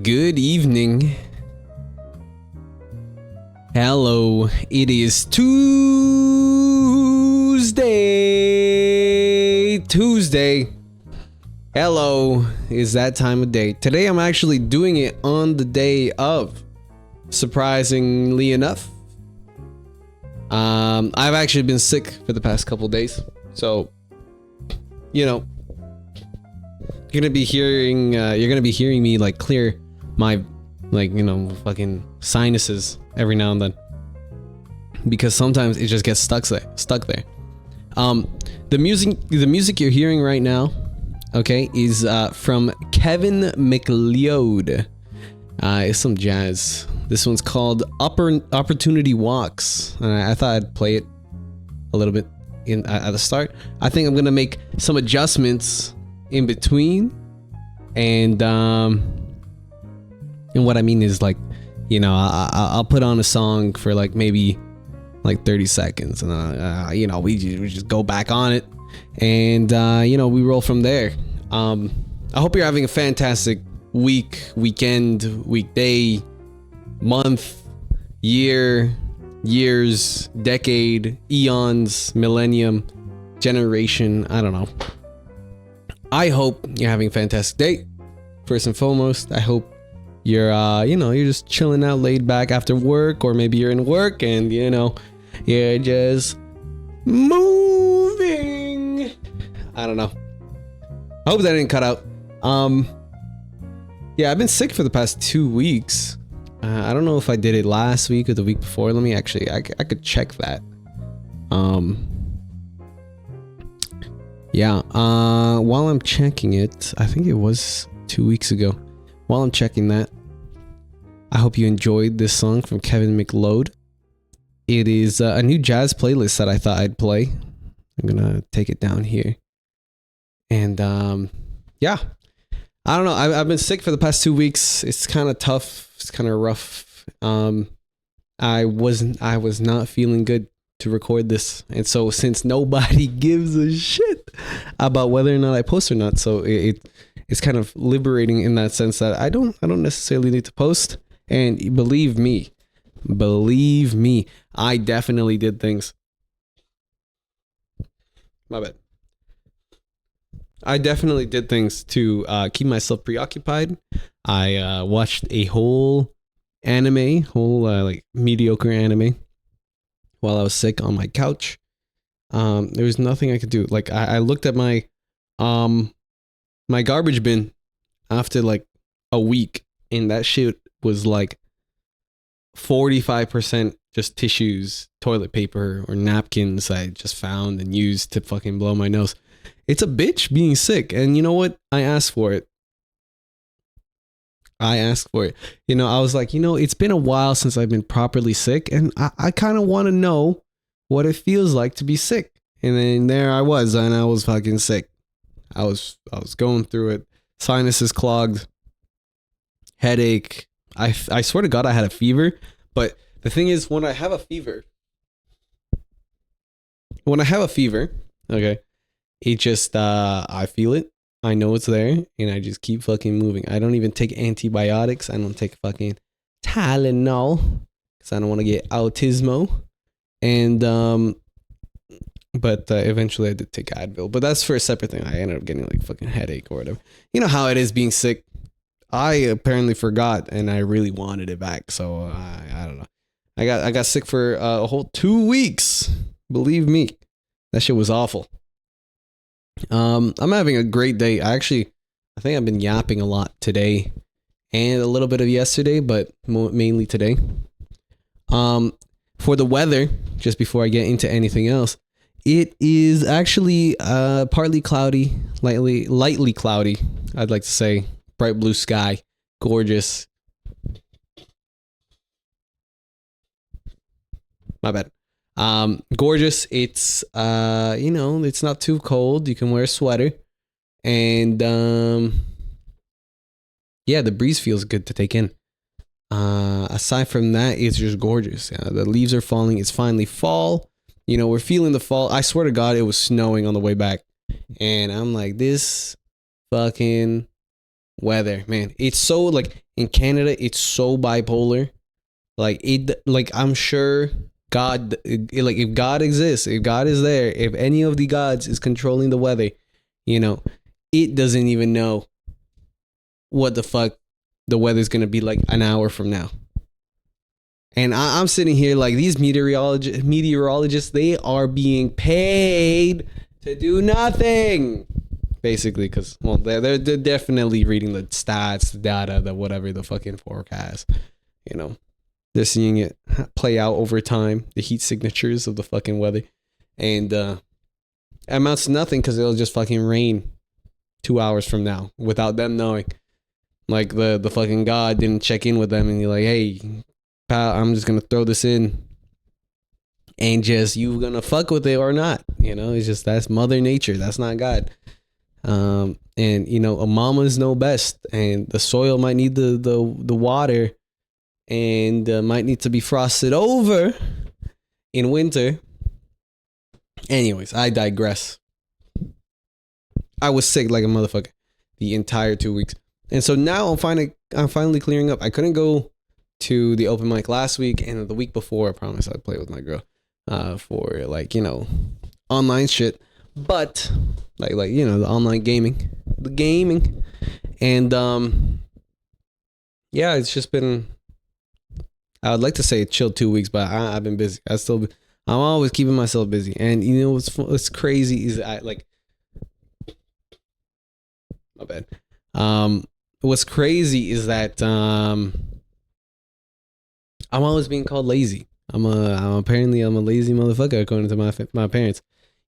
Good evening. Hello, it is Tuesday. Hello, is that time of day. Today I'm actually doing it on the day of, surprisingly enough. I've actually been sick for the past couple days, so you're gonna be hearing me like clear my fucking sinuses every now and then, because sometimes it just gets stuck there. The music you're hearing right now, okay, is from Kevin MacLeod. It's some jazz. This one's called Opportunity Walks, and I thought I'd play it a little bit at the start. I think I'm gonna make some adjustments in between, and what I mean is, like, I'll put on a song for maybe 30 seconds, and we just go back on it, and we roll from there. I hope you're having a fantastic week, weekend, weekday, month, year, years, decade, eons, millennium, generation. I don't know. I hope you're having a fantastic day. First and foremost, I hope you're you're just chilling out, laid back after work, or maybe you're in work and you're just moving. I don't know. I hope that didn't cut out. Yeah, I've been sick for the past 2 weeks. I don't know if I did it last week or the week before. Let me actually, I could check that. Yeah, while I'm checking it, I think it was 2 weeks ago. While I'm checking that, I hope you enjoyed this song from Kevin MacLeod. It is a new jazz playlist that I thought I'd play. I'm gonna take it down here. And yeah, I don't know. I've been sick for the past 2 weeks. It's kind of tough. It's kind of rough. I was not feeling good to record this, and so since nobody gives a shit about whether or not I post or not, so it's kind of liberating in that sense that I don't necessarily need to post. And believe me, I definitely did things. My bad. I definitely did things to keep myself preoccupied. I watched a whole mediocre anime while I was sick on my couch. There was nothing I could do. Like, I looked at my my garbage bin after a week, and that shit was 45% just tissues, toilet paper, or napkins I just found and used to fucking blow my nose. It's a bitch being sick, and you know what? I asked for it. I was like, it's been a while since I've been properly sick, and I kind of want to know what it feels like to be sick. And then there I was, and I was fucking sick. I was going through it. Sinuses clogged, headache. I swear to God, I had a fever. But the thing is, when I have a fever, okay, it just I feel it. I know it's there, and I just keep fucking moving. I don't even take antibiotics. I don't take fucking Tylenol because I don't want to get autismo. And but eventually I did take Advil, but that's for a separate thing. I ended up getting fucking headache or whatever. You know how it is being sick. I apparently forgot, and I really wanted it back. So I don't know. I got sick for a whole 2 weeks. Believe me, that shit was awful. I'm having a great day. I think I've been yapping a lot today and a little bit of yesterday, but mainly today. For the weather, just before I get into anything else, it is actually partly cloudy, lightly cloudy, I'd like to say. Bright blue sky, gorgeous. My bad. Gorgeous. It's it's not too cold. You can wear a sweater, and yeah, the breeze feels good to take in. Aside from that, it's just gorgeous. The leaves are falling. It's finally fall. We're feeling the fall. I swear to God, it was snowing on the way back, and I'm like, this fucking weather, man. It's so like in Canada, it's so bipolar. Like it, like I'm sure God, like if God exists, if God is there, if any of the gods is controlling the weather, you know, it doesn't even know what the fuck the weather's gonna be like an hour from now. And I'm sitting here like these meteorologists, they are being paid to do nothing, basically, because well, they're definitely reading the stats, the data, the whatever, the fucking forecast. You know, they're seeing it play out over time, the heat signatures of the fucking weather, and it amounts to nothing because it'll just fucking rain 2 hours from now without them knowing. Like the fucking God didn't check in with them and you're like, hey, pal, I'm just gonna throw this in and just you gonna fuck with it or not. You know, it's just that's Mother Nature. That's not God. And you know, a mamas know best, and the soil might need the water, and might need to be frosted over in winter. Anyways, I digress. I was sick like a motherfucker the entire 2 weeks, and so now I'm finally clearing up. I couldn't go to the open mic last week, and the week before I promised I'd play with my girl for like, you know, online shit, but like you know, the online gaming, and yeah, it's just been, I would like to say chill 2 weeks, but I've been busy. I'm always keeping myself busy, and you know what's crazy is I like, my bad. What's crazy is that I'm always being called lazy. I'm apparently a lazy motherfucker according to my parents.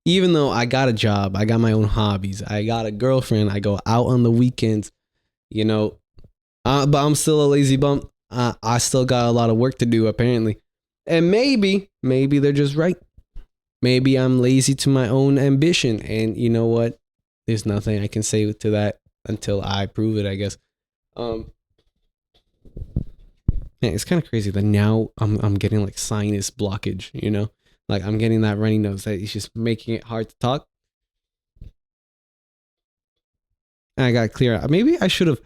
Even though I got a job, I got my own hobbies, I got a girlfriend, I go out on the weekends, you know, but I'm still a lazy bum. I still got a lot of work to do apparently, and maybe they're just right. Maybe I'm lazy to my own ambition, and you know what? There's nothing I can say to that until I prove it, I guess. Man, it's kind of crazy that now I'm getting like sinus blockage, you know? Like I'm getting that runny nose that is just making it hard to talk. And I got clear out. Maybe I should have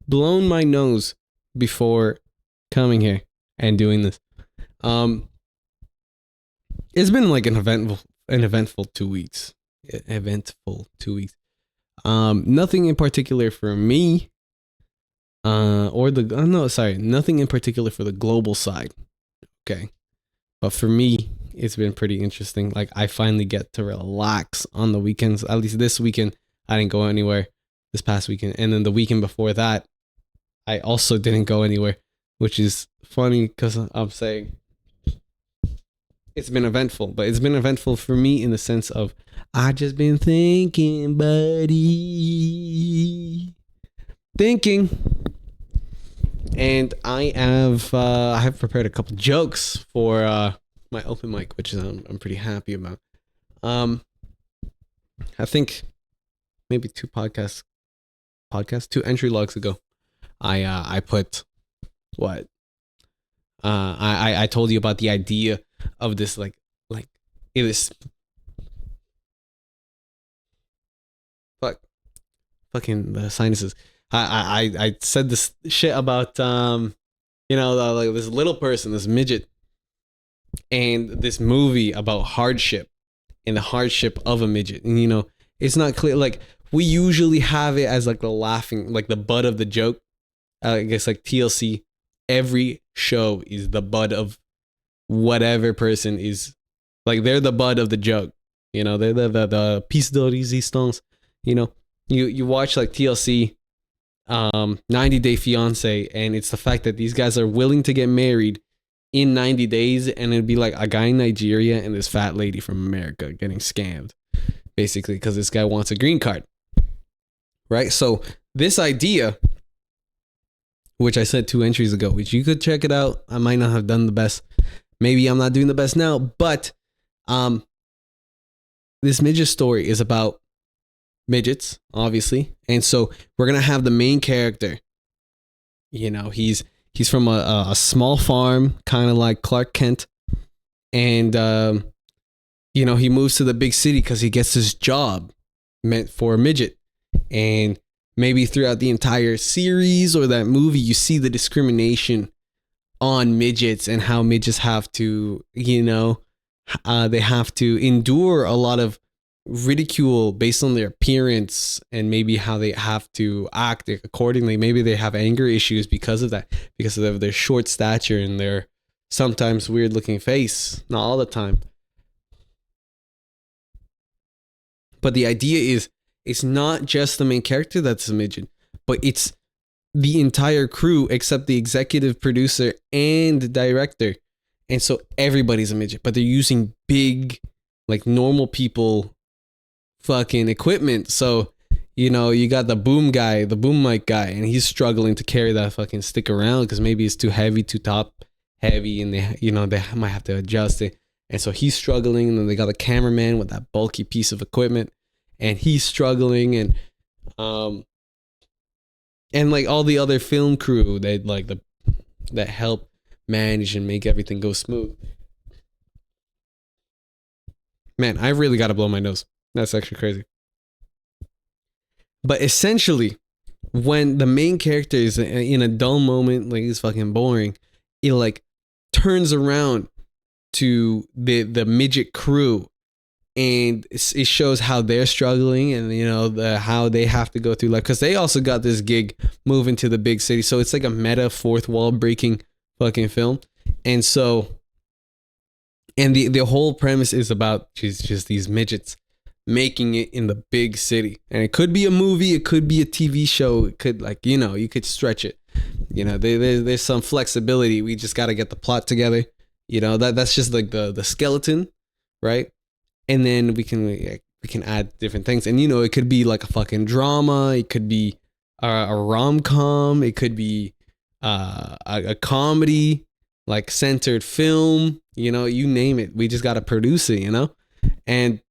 blown my nose before coming here and doing this. It's been like an eventful 2 weeks. Nothing in particular for me. Nothing in particular for the global side. Okay. But for me, it's been pretty interesting. Like I finally get to relax on the weekends. At least this weekend, I didn't go anywhere this past weekend. And then the weekend before that, I also didn't go anywhere, which is funny because I'm saying it's been eventful, but it's been eventful for me in the sense of I just been thinking, buddy. Thinking. And I have prepared a couple jokes for my open mic, which is I'm pretty happy about. I think maybe two entry logs ago, I put what I told you about the idea of this like it was fucking the sinuses. I said this shit about you know, like this little person, this midget, and this movie about hardship and the hardship of a midget. And you know, it's not clear. Like we usually have it as like the laughing, like the butt of the joke. I guess like TLC, every show is the butt of whatever person is, like they're the butt of the joke. You know, they're the piece de resistance. You know, you watch like TLC. 90 Day Fiance, and it's the fact that these guys are willing to get married in 90 days, and it'd be like a guy in Nigeria and this fat lady from America getting scammed, basically, because this guy wants a green card, right? So this idea, which I said 2 entries ago, which you could check it out. I might not have done the best. Maybe I'm not doing the best now, but this midget story is about midgets, obviously, and so we're gonna have the main character. You know, he's from a small farm, kind of like Clark Kent, and you know, he moves to the big city because he gets this job meant for a midget, and maybe throughout the entire series or that movie, you see the discrimination on midgets and how midgets have to, they have to endure a lot of ridicule based on their appearance and maybe how they have to act accordingly. Maybe they have anger issues because of that, because of their short stature and their sometimes weird looking face. Not all the time. But the idea is, it's not just the main character that's a midget, but it's the entire crew except the executive producer and the director. And so everybody's a midget, but they're using big, like normal people fucking equipment. So, you got the boom guy, the boom mic guy, and he's struggling to carry that fucking stick around because maybe it's too heavy, too top heavy, and they might have to adjust it. And so he's struggling, and then they got the cameraman with that bulky piece of equipment, and he's struggling, and like all the other film crew that help manage and make everything go smooth. Man, I really got to blow my nose. That's actually crazy. But essentially, when the main character is in a dull moment, like it's fucking boring, it like turns around to the midget crew, and it shows how they're struggling, and how they have to go through life, because they also got this gig moving to the big city. So it's like a meta fourth wall breaking fucking film. And so, and the whole premise is about just these midgets making it in the big city. And it could be a movie, it could be a TV show, it could you could stretch it. There's some flexibility. We just got to get the plot together. That's just like the skeleton, right? And then we can add different things. And it could be like a fucking drama, it could be a rom-com, it could be a comedy, like centered film, you name it. We just got to produce it, And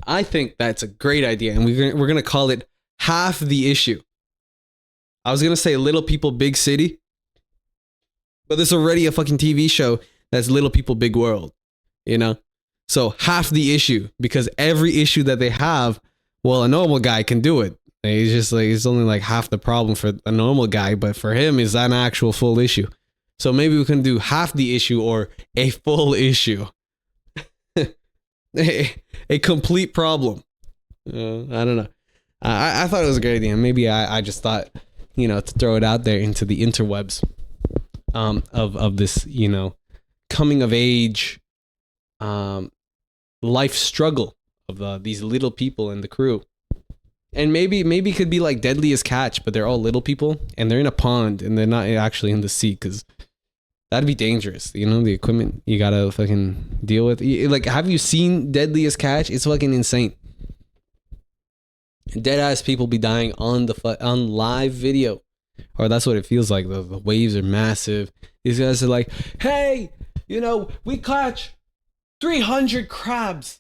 I think that's a great idea, and we're going to call it Half the Issue. I was going to say Little People Big City, but there's already a fucking TV show that's Little People Big World, So half the issue, because every issue that they have, well, a normal guy can do it. He's just like, it's only like half the problem for a normal guy, but for him is an actual full issue. So maybe we can do half the issue or a full issue. a complete problem. I don't know. I thought it was a great idea. Maybe I just thought, to throw it out there into the interwebs of this, coming of age, life struggle of these little people and the crew. And maybe it could be like Deadliest Catch, but they're all little people and they're in a pond and they're not actually in the sea, because that'd be dangerous. The equipment you gotta fucking deal with. Like, have you seen Deadliest Catch? It's fucking insane. Dead ass people be dying on live video, or that's what it feels like. The waves are massive. These guys are like, hey, we catch 300 crabs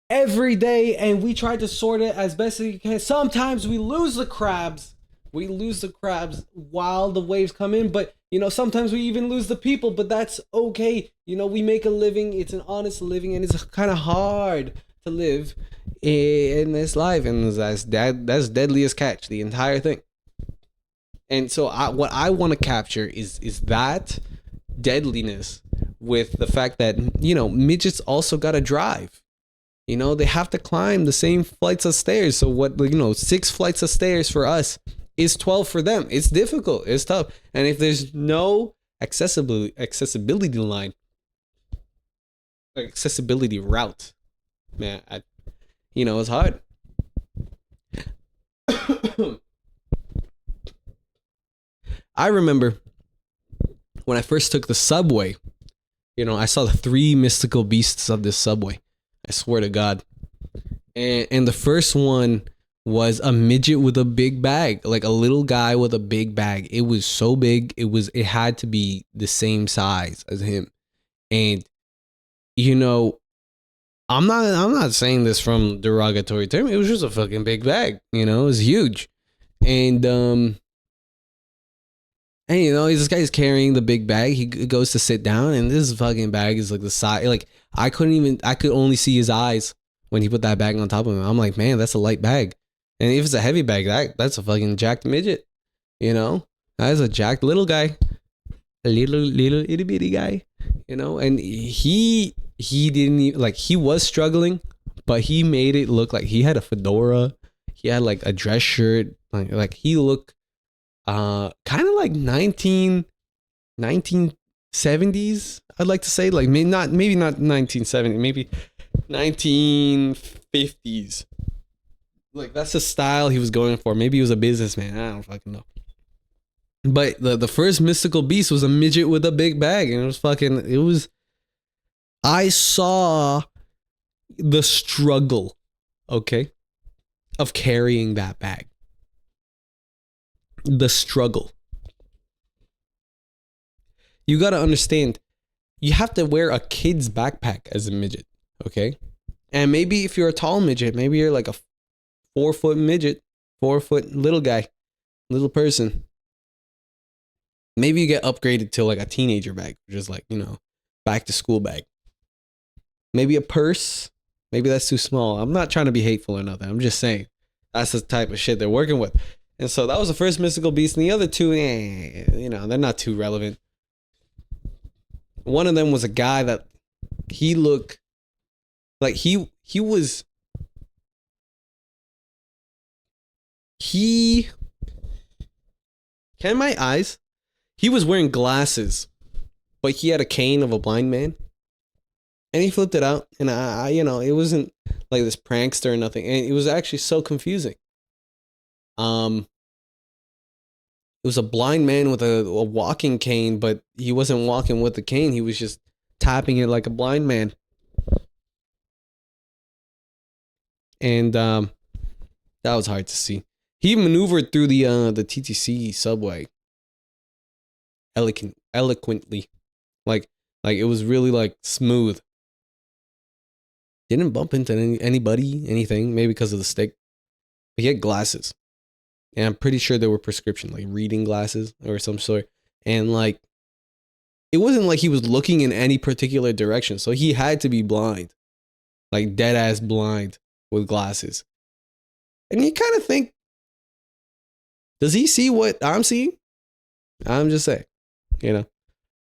every day, and we try to sort it as best as we can. Sometimes we lose the crabs. While the waves come in, but sometimes we even lose the people, but that's okay. We make a living. It's an honest living, and it's kind of hard to live in this life. And that's Deadliest Catch, the entire thing. And so what I want to capture is that deadliness with the fact that, midgets also got to drive. They have to climb the same flights of stairs. So 6 flights of stairs for us is 12 for them. It's difficult. It's tough. And if there's no accessibility line, accessibility route, man, it's hard. I remember when I first took the subway, I saw the 3 mystical beasts of this subway. I swear to God. And the first one was a midget with a big bag, like a little guy with a big bag. It was so big, it had to be the same size as him. And I'm not saying this from derogatory term. It was just a fucking big bag, it was huge. And this guy's carrying the big bag. He goes to sit down, and this fucking bag is like the size. Like, I could only see his eyes when he put that bag on top of him. I'm like, man, that's a light bag. And if it's a heavy bag, that's a fucking jacked midget. You know, that's a jacked little guy, a little itty bitty guy. You know, and he didn't even, like, he was struggling, but he made it look like he had a fedora. He had like a dress shirt. Like he looked kind of like 1970s. I'd like to say, like, maybe not 1970, maybe 1950s. Like, that's the style he was going for. Maybe he was a businessman. I don't fucking know. But the first mystical beast was a midget with a big bag, and it was I saw the struggle, okay, of carrying that bag. The struggle. You got to understand, you have to wear a kid's backpack as a midget, okay? And maybe if you're a tall midget, maybe you're like a 4-foot midget, 4-foot little guy, little person. Maybe you get upgraded to like a teenager bag, which is like, you know, back to school bag. Maybe a purse. Maybe that's too small. I'm not trying to be hateful or nothing. I'm just saying that's the type of shit they're working with. And so that was the first mystical beast. And the other two, you know, they're not too relevant. One of them was a guy that he looked like he can my eyes? He was wearing glasses, but he had a cane of a blind man. And he flipped it out. And I you know, it wasn't like this prankster or nothing. And it was actually so confusing. It was a blind man with a walking cane, but he wasn't walking with the cane. He was just tapping it like a blind man. And that was hard to see. He maneuvered through the TTC subway eloquently. Like it was really like smooth. Didn't bump into anybody, anything, maybe because of the stick. But he had glasses. And I'm pretty sure they were prescription, like reading glasses or some sort. And like, it wasn't like he was looking in any particular direction. So he had to be blind. Like dead ass blind with glasses. And you kind of think, does he see what I'm seeing? I'm just saying, you know.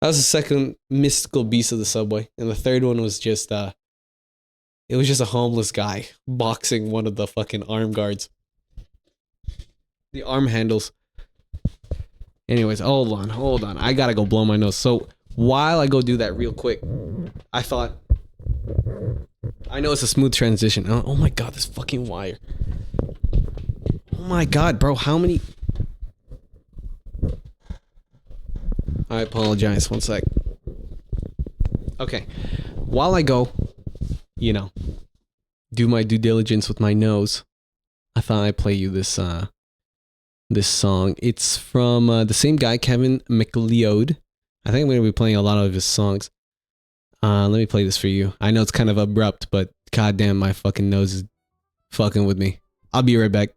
That was the second mystical beast of the subway. And the third one was just, it was just a homeless guy boxing one of the fucking arm guards. The arm handles. Anyways, hold on. I gotta go blow my nose. So while I go do that real quick, I thought, I know it's a smooth transition. Oh my god, this fucking wire. Oh my god, bro, how many? I apologize. One sec. Okay. While I go, you know, do my due diligence with my nose, I thought I'd play you this song. It's from the same guy, Kevin MacLeod. I think I'm going to be playing a lot of his songs. Let me play this for you. I know it's kind of abrupt, but goddamn, my fucking nose is fucking with me. I'll be right back.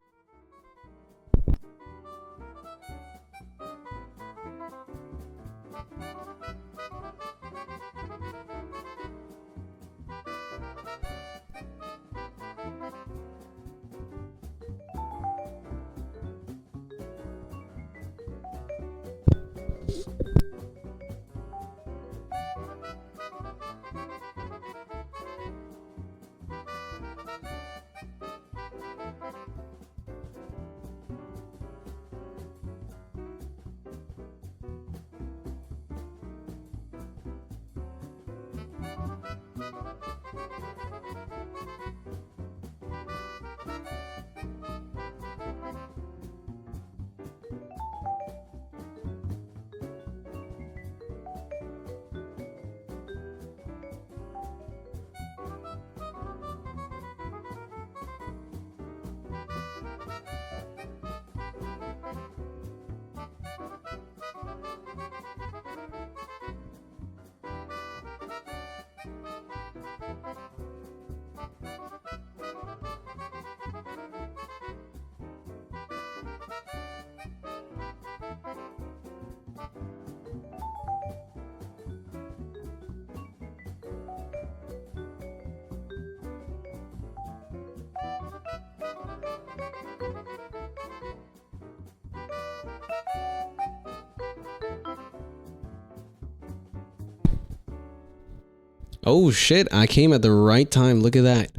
Oh shit, I came at the right time. Look at that.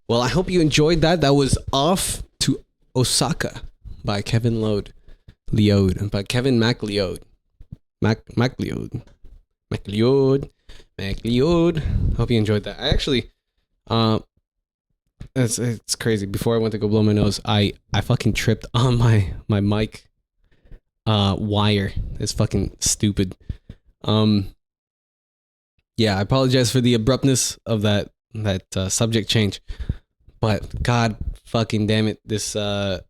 Well, I hope you enjoyed that. That was Off to Osaka by Kevin by Kevin MacLeod. MacLeod. Hope you enjoyed that. I actually it's crazy. Before I went to go blow my nose, I fucking tripped on my mic wire. It's fucking stupid. Yeah, I apologize for the abruptness of that subject change. But god fucking damn it, this runny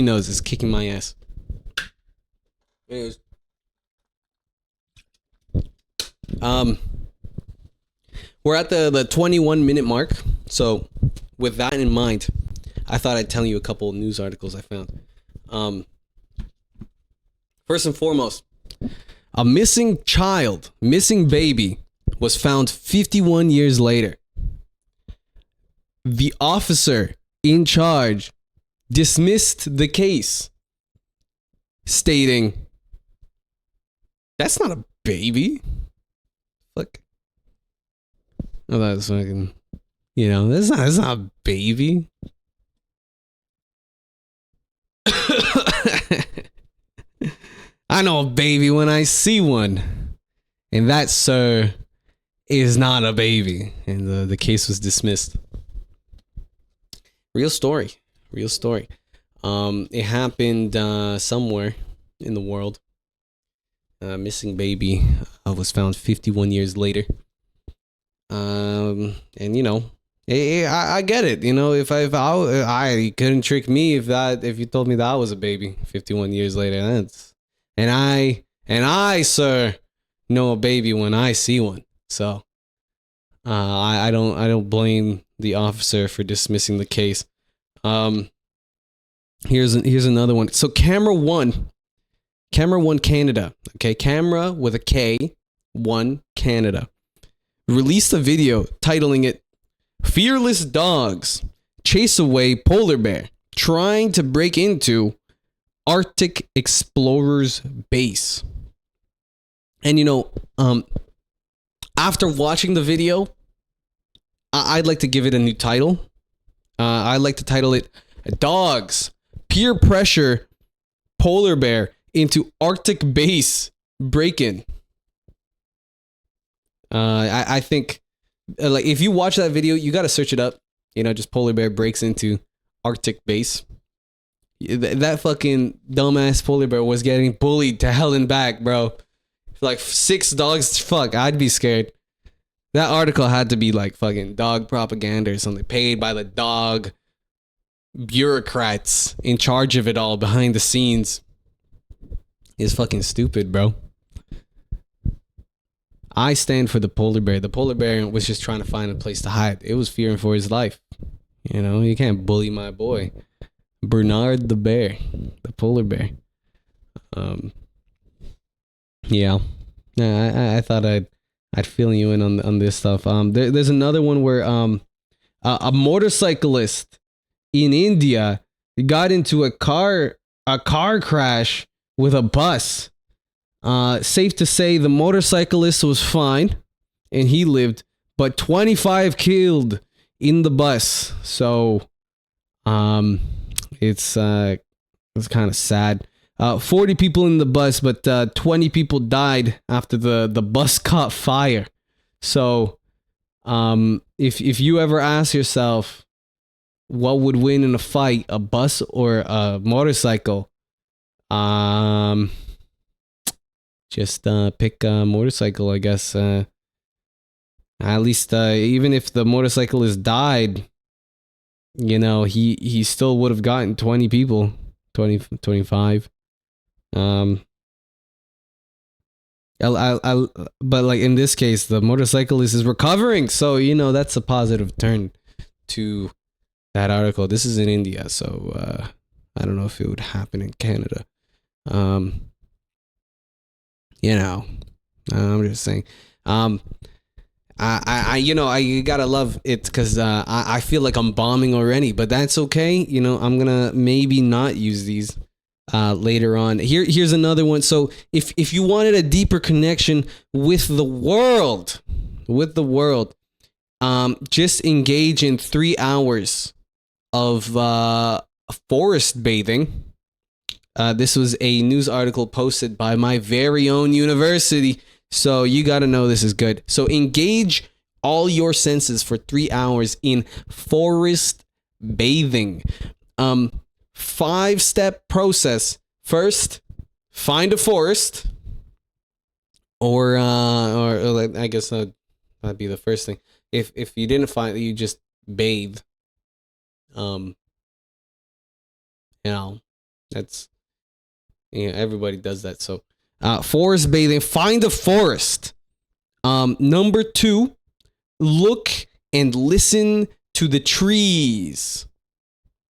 nose is kicking my ass. Anyways. We're at the 21-minute mark. So with that in mind, I thought I'd tell you a couple news articles I found. First and foremost, a missing baby was found 51 years later. The officer in charge dismissed the case, stating, "That's not a baby." Look. Oh, that's fucking, that's not a baby. I know a baby when I see one. And that, sir, is not a baby. And the case was dismissed. Real story. It happened somewhere in the world. Missing baby was found 51 years later. And I get it. If I couldn't trick me if you told me that I was a baby 51 years later. And I, sir, know a baby when I see one. So I don't blame the officer for dismissing the case. Here's another one. So Camera One Canada. Okay, Camera with a K, One Canada, released a video titling it "Fearless Dogs Chase Away Polar Bear Trying to Break Into Arctic Explorer's Base." And after watching the video, I'd like to give it a new title. I'd like to title it "Dogs Peer Pressure Polar Bear into Arctic Base Break-In." I think, like, if you watch that video, you got to search it up. Just polar bear breaks into Arctic base. That fucking dumbass polar bear was getting bullied to hell and back, bro. Like 6 dogs. Fuck, I'd be scared. That article had to be like fucking dog propaganda or something, paid by the dog bureaucrats in charge of it all behind the scenes. It's fucking stupid, bro. I stand for the polar bear. The polar bear was just trying to find a place to hide. It was fearing for his life. You can't bully my boy. Bernard the bear. The polar bear. Yeah. I thought I'd fill you in on this stuff. There's another one where a motorcyclist in India got into a car crash with a bus. Safe to say the motorcyclist was fine and he lived, but 25 killed in the bus. So it's kind of sad. 40 people in the bus, but 20 people died after the bus caught fire. So if you ever ask yourself what would win in a fight, a bus or a motorcycle, just pick a motorcycle, I guess. At least even if the motorcyclist died, he still would have gotten 20 people, 25. But like in this case, the motorcyclist is recovering, so that's a positive turn to that article. This is in India, so I don't know if it would happen in Canada. I'm just saying. I gotta love it because I feel like I'm bombing already, but that's okay. I'm gonna maybe not use these later on. Here's another one. So if you wanted a deeper connection with the world, with the world. Just engage in 3 hours of forest bathing. This was a news article posted by my very own university. So you got to know this is good. So engage all your senses for 3 hours in forest bathing. 5-step process. First, find a forest. Or I guess that'd be the first thing. If you didn't find it, you just bathe. That's everybody does that. So forest bathing, find a forest. Number 2, look and listen to the trees.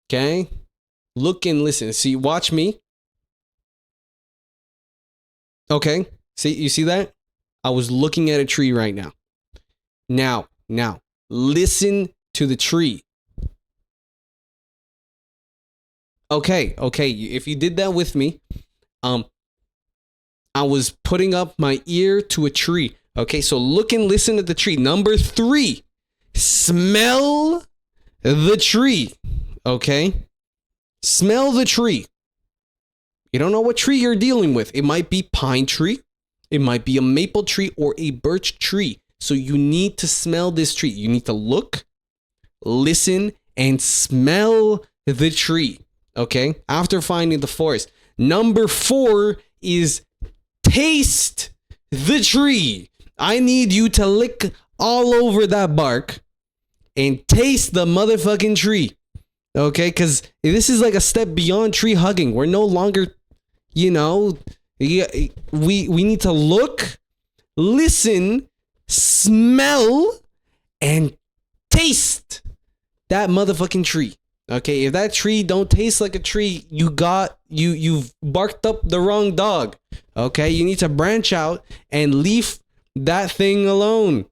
Okay? Look and listen. See, watch me. Okay? See, you see that? I was looking at a tree right now. Now, listen to the tree. Okay. If you did that with me, I was putting up my ear to a tree. Okay, so look and listen to the tree. Number 3, smell the tree. Okay? Smell the tree. You don't know what tree you're dealing with. It might be pine tree. It might be a maple tree or a birch tree. So you need to smell this tree. You need to look, listen, and smell the tree. Okay? After finding the forest. Number 4 is taste the tree. I need you to lick all over that bark and taste the motherfucking tree. Okay? Because this is like a step beyond tree hugging. We're no longer, we need to look, listen, smell, and taste that motherfucking tree. Okay, if that tree don't taste like a tree, you've barked up the wrong dog. Okay, you need to branch out and leave that thing alone.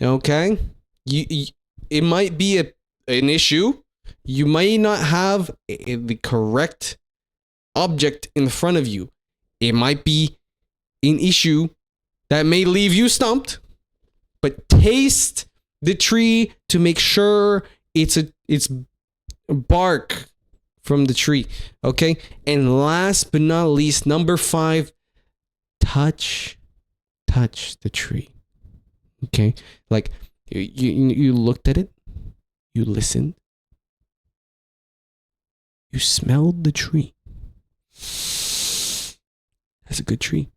Okay, it might be an issue. You might not have the correct object in front of you. It might be an issue that may leave you stumped. But taste the tree to make sure it's bark from the tree. Okay, and last but not least, number 5, touch the tree. Okay, like you looked at it, you listened, you smelled the tree. That's a good tree.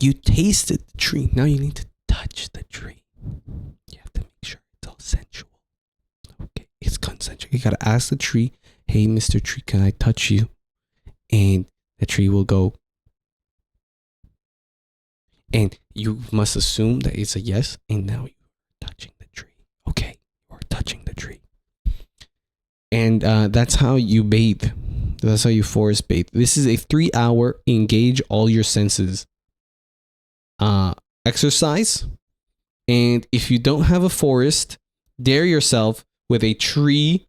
You tasted the tree. Now you need to touch the tree. You have to make sure it's all sensual. Okay, it's consensual. You gotta ask the tree, "Hey, Mr. Tree, can I touch you?" And the tree will go. And you must assume that it's a yes. And now you're touching the tree. Okay, you're touching the tree. And that's how you bathe. That's how you forest bathe. This is a 3-hour engage all your senses exercise. And if you don't have a forest, dare yourself with a tree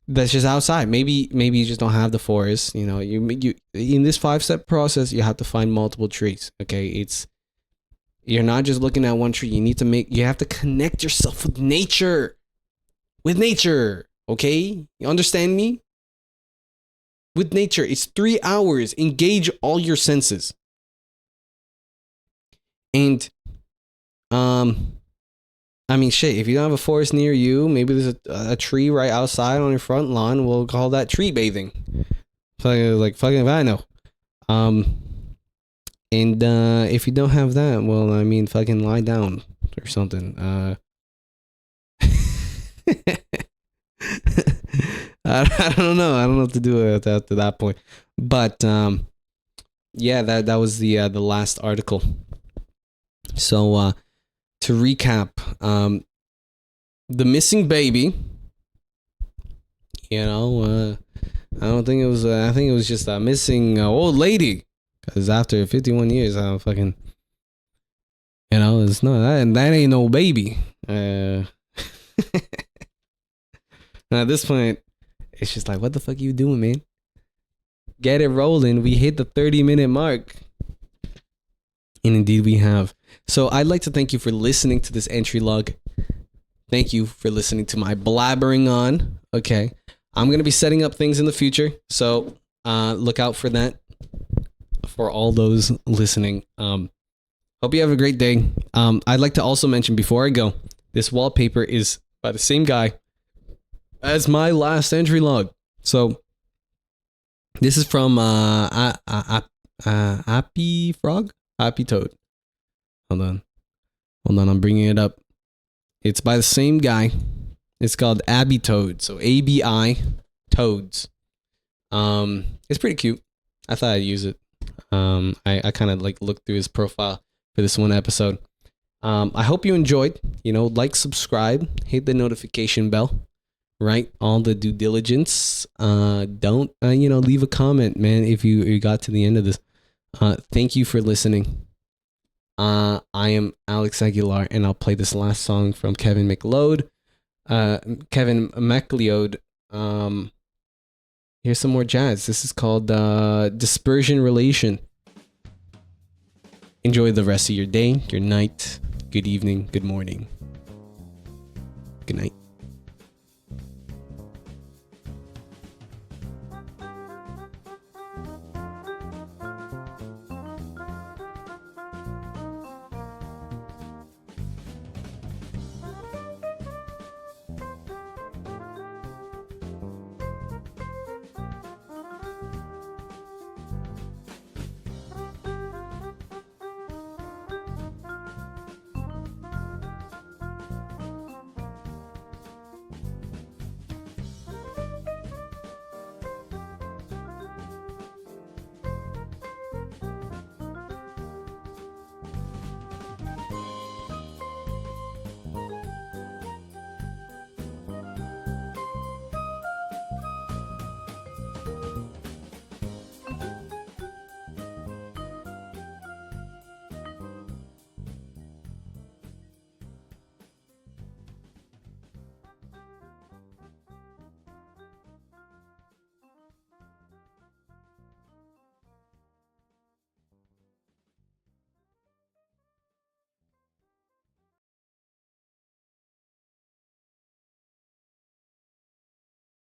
that's just outside. Maybe you just don't have the forest. You in this 5-step process, you have to find multiple trees. Okay, you're not just looking at one tree. You have to connect yourself with nature. Okay, you understand me? With nature, it's 3 hours. Engage all your senses. And shit, if you don't have a forest near you, maybe there's a tree right outside on your front lawn. We'll call that tree bathing. Like fucking if I know. And if you don't have that, well, fucking lie down or something. I don't know. I don't know what to do at that point. But yeah, that was the last article. So to recap, the missing baby. I don't think it was. I think it was just a missing old lady. Because after 51 years, I'm fucking. It's not that ain't no baby. Now at this point, it's just like, what the fuck you doing, man? Get it rolling. We hit the 30-minute mark. And indeed we have. So I'd like to thank you for listening to this entry log. Thank you for listening to my blabbering on. Okay. I'm going to be setting up things in the future. So look out for that for all those listening. Hope you have a great day. I'd like to also mention before I go, this wallpaper is by the same guy as my last entry log. So this is from Happy Frog? Happy Toad. Hold on, I'm bringing it up. It's by the same guy. It's called Abby Toad. So ABI Toads. It's pretty cute. I thought I'd use it. I kind of like looked through his profile for this one episode. I hope you enjoyed. Like, subscribe, hit the notification bell, right? All the due diligence. Don't leave a comment, man, if you got to the end of this. Thank you for listening. I am Alex Aguilar, and I'll play this last song from Kevin MacLeod. Kevin MacLeod. Here's some more jazz. This is called Dispersion Relation. Enjoy the rest of your day, your night, good evening, good morning.